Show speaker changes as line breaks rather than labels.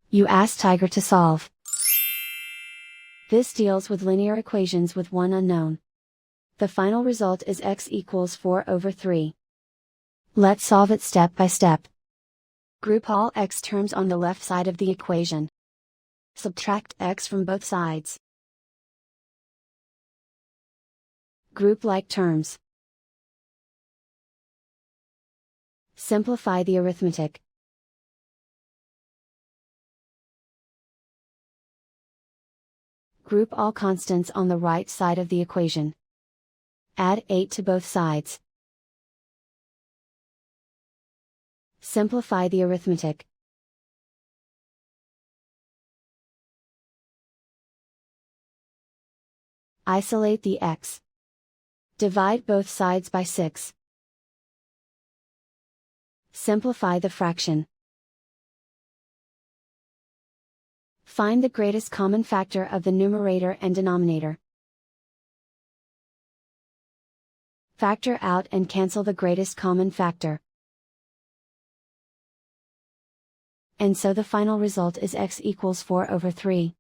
You ask Tiger to solve. This deals with linear equations with one unknown. The final result is x equals 4/3. Let's solve it step by step. Group all x terms on the left side of the equation. Subtract x from both sides. Group like terms. Simplify the arithmetic. Group all constants on the right side of the equation. Add 8 to both sides. Simplify the arithmetic. Isolate the x. Divide both sides by 6. Simplify the fraction. Find the greatest common factor of the numerator and denominator. Factor out and cancel the greatest common factor. And so the final result is x equals 4/3.